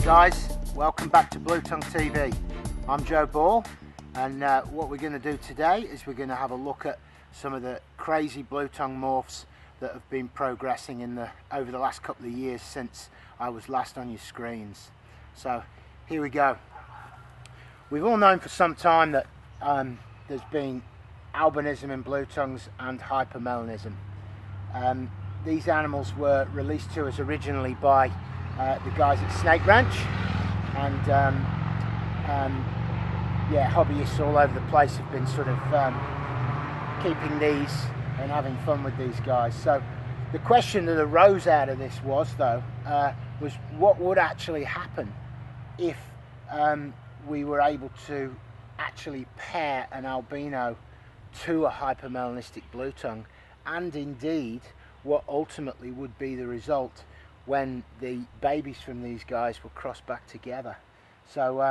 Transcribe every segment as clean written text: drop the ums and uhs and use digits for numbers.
guys, welcome back to Blue Tongue TV. I'm Joe Ball, and what we're going to do today is we're going to have a look at some of the crazy blue tongue morphs that have been progressing over the last couple of years since I was last on your screens. So here we go. We've all known for some time that there's been albinism in blue tongues and hypermelanism. These animals were released to us originally by the guys at Snake Ranch, and yeah, hobbyists all over the place have been sort of keeping these and having fun with these guys. So the question that arose out of this was what would actually happen if we were able to actually pair an albino to a hypermelanistic blue tongue, and indeed what ultimately would be the result when the babies from these guys were crossed back together. So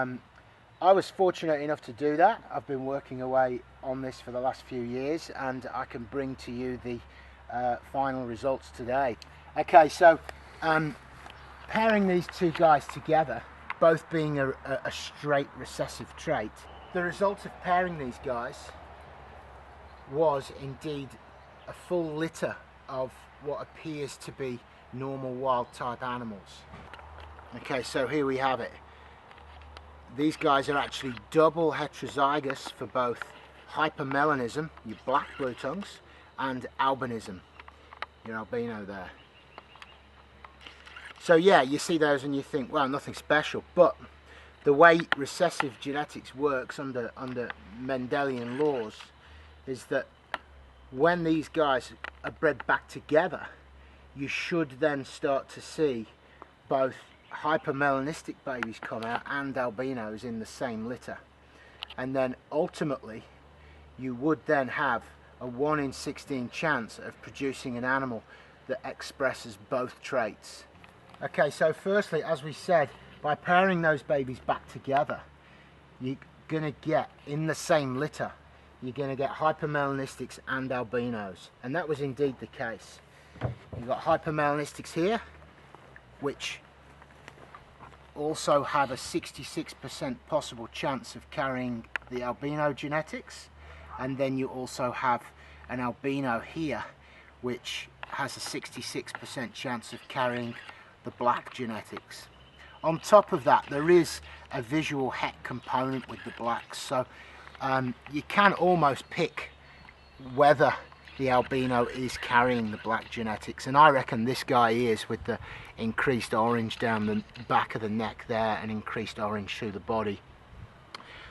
I was fortunate enough to do that. I've been working away on this for the last few years, and I can bring to you the final results today. Okay, so pairing these two guys together, both being a straight recessive trait, the result of pairing these guys was indeed a full litter of what appears to be normal wild type animals. Okay, so here we have it. These guys are actually double heterozygous for both hypermelanism, your black blue tongues, and albinism, your albino there. So yeah, you see those and you think, well, nothing special, but the way recessive genetics works under Mendelian laws is that when these guys are bred back together, you should then start to see both hypermelanistic babies come out and albinos in the same litter, and then ultimately you would then have a 1 in 16 chance of producing an animal that expresses both traits. Okay, so firstly, as we said, by pairing those babies back together, you're going to get in the same litter, you're going to get hypermelanistics and albinos, and that was indeed the case. You've got hypermelanistics here, which also have a 66% possible chance of carrying the albino genetics, and then you also have an albino here which has a 66% chance of carrying the black genetics. On top of that, there is a visual het component with the blacks, so you can almost pick whether the albino is carrying the black genetics, and I reckon this guy is, with the increased orange down the back of the neck there and increased orange through the body.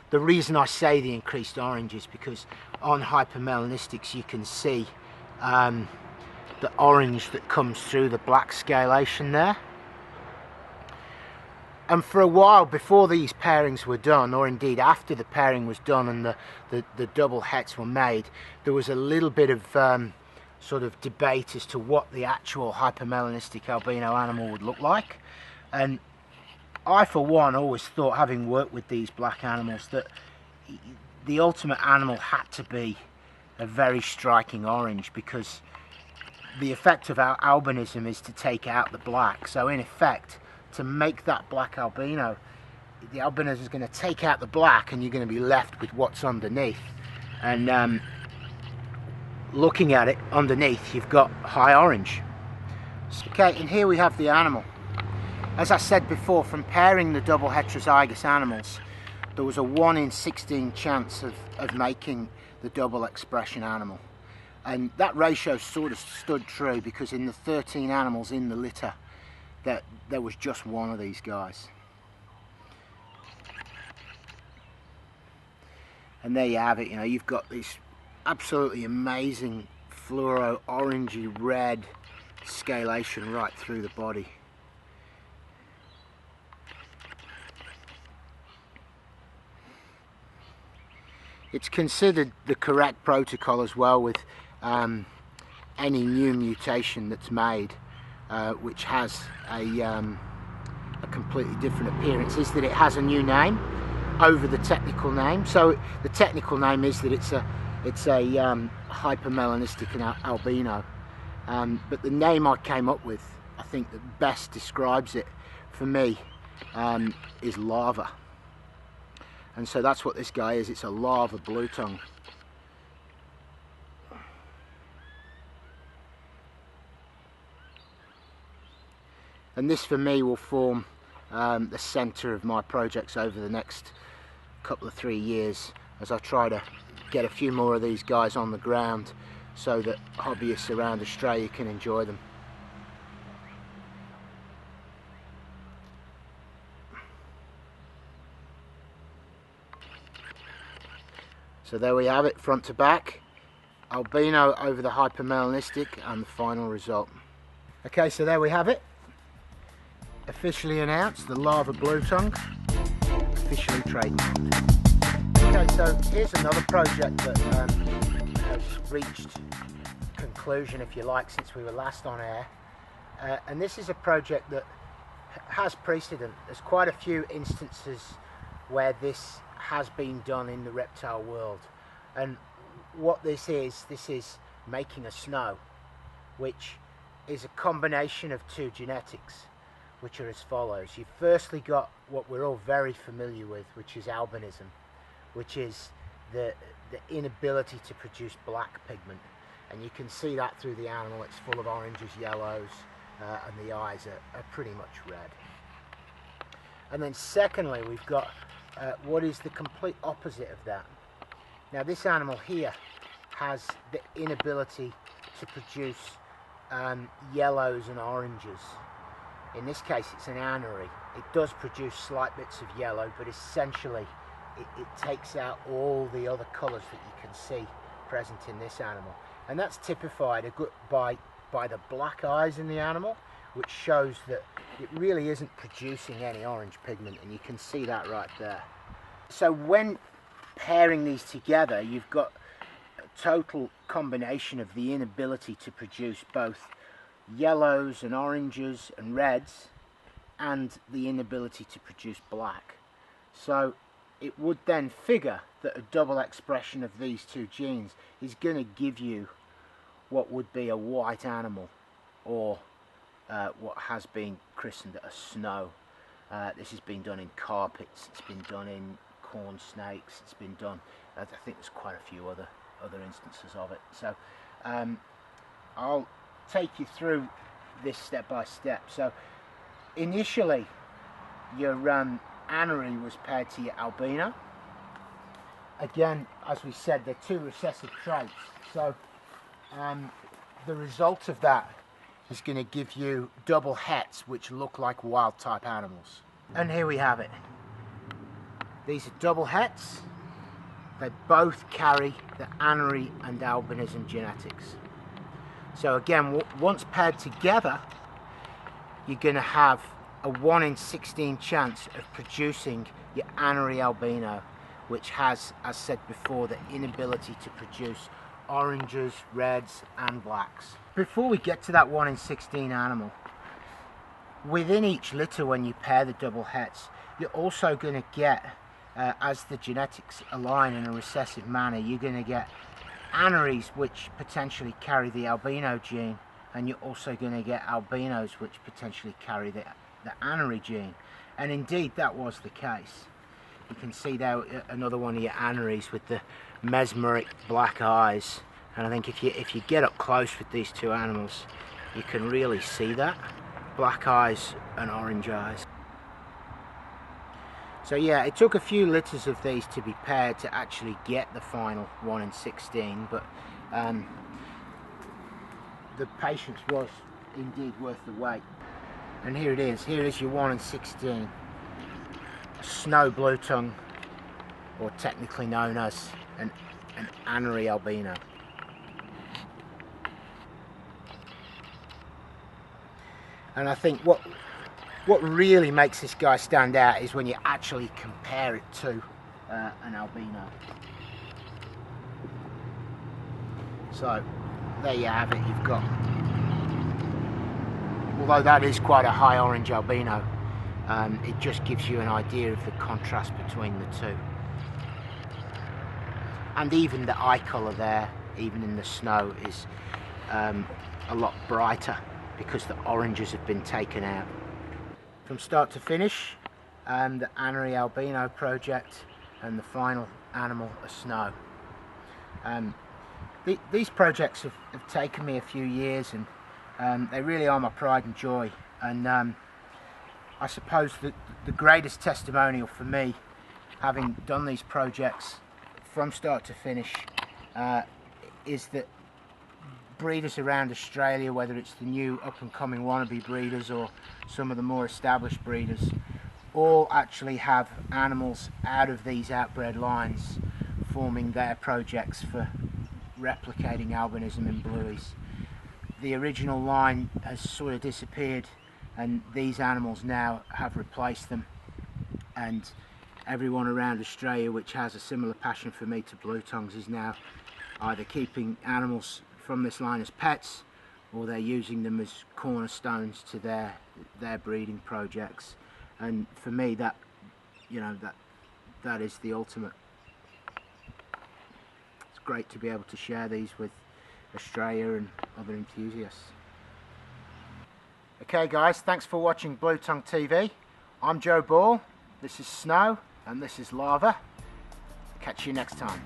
The reason I say the increased orange is because on hypermelanistics you can see the orange that comes through the black scalation there. And for a while before these pairings were done, or indeed after the pairing was done and the double hets were made, there was a little bit of sort of debate as to what the actual hypermelanistic albino animal would look like. And I, for one, always thought, having worked with these black animals, that the ultimate animal had to be a very striking orange, because the effect of our albinism is to take out the black. So in effect, to make that black albino, the albino is going to take out the black and you're going to be left with what's underneath. And looking at it underneath, you've got high orange. Okay, and here we have the animal. As I said before, from pairing the double heterozygous animals, there was a 1 in 16 chance of making the double expression animal. And that ratio sort of stood true, because in the 13 animals in the litter, that there was just one of these guys. And there you have it. You know, you've got this absolutely amazing fluoro orangey red scalation right through the body. It's considered the correct protocol as well with any new mutation that's made, which has a completely different appearance, is that it has a new name over the technical name. So the technical name is that it's a hypermelanistic and albino, but the name I came up with, I think, that best describes it for me is lava. And so that's what this guy is. It's a lava blue tongue. And this for me will form the centre of my projects over the next couple of 3 years, as I try to get a few more of these guys on the ground so that hobbyists around Australia can enjoy them. So there we have it, front to back, albino over the hypermelanistic, and the final result. Okay, so there we have it, officially announced, the lava blue tongue, officially trademarked. Okay, so here's another project that has reached conclusion, if you like, since we were last on air, and this is a project that has precedent. There's quite a few instances where this has been done in the reptile world, and what this is making a snow, which is a combination of two genetics, which are as follows. You've firstly got what we're all very familiar with, which is albinism, which is the inability to produce black pigment, and you can see that through the animal. It's full of oranges, yellows, and the eyes are pretty much red. And then secondly, we've got what is the complete opposite of that. Now this animal here has the inability to produce yellows and oranges. In this case it's an anery. It does produce slight bits of yellow, but essentially it takes out all the other colours that you can see present in this animal, and that's typified by the black eyes in the animal, which shows that it really isn't producing any orange pigment, and you can see that right there. So when pairing these together, you've got a total combination of the inability to produce both yellows and oranges and reds, and the inability to produce black. So it would then figure that a double expression of these two genes is going to give you what would be a white animal, or what has been christened a snow. This has been done in carpets, it's been done in corn snakes, it's been done, I think there's quite a few other instances of it. So I'll take you through this step by step. So initially your anery was paired to your albino. Again, as we said, they're two recessive traits, so the result of that is going to give you double hets which look like wild type animals. And here we have it. These are double hets. They both carry the anery and albinism genetics. So again, once paired together, you're going to have a 1 in 16 chance of producing your anery albino, which has, as said before, the inability to produce oranges, reds and blacks. Before we get to that 1 in 16 animal, within each litter when you pair the double hets, you're also going to get, as the genetics align in a recessive manner, you're going to get aneries which potentially carry the albino gene, and you're also going to get albinos which potentially carry the anery gene. And indeed that was the case. You can see there another one of your aneries with the mesmeric black eyes, and I think if you get up close with these two animals, you can really see that, black eyes and orange eyes. So yeah, it took a few litters of these to be paired to actually get the final 1 in 16, but the patience was indeed worth the wait. And here it is. Here is your 1 in 16 snow blue tongue, or technically known as an anery albino. And I think what really makes this guy stand out is when you actually compare it to an albino. So there you have it. You've got, although that is quite a high orange albino, it just gives you an idea of the contrast between the two. And even the eye colour there, even in the snow, is a lot brighter because the oranges have been taken out. From start to finish, the Anery Albino project, and the final animal, a snow. These projects have taken me a few years, and they really are my pride and joy. And I suppose that the greatest testimonial for me, having done these projects from start to finish, is that breeders around Australia, whether it's the new up and coming wannabe breeders or some of the more established breeders, all actually have animals out of these outbred lines forming their projects for replicating albinism in blueies. The original line has sort of disappeared, and these animals now have replaced them, and everyone around Australia which has a similar passion for me to blue tongues is now either keeping animals from this line as pets, or they're using them as cornerstones to their breeding projects. And for me, that, you know, that is the ultimate. It's great to be able to share these with Australia and other enthusiasts. Okay guys, thanks for watching Blue Tongue TV. I'm Joe Ball, this is Snow, and this is Lava. Catch you next time.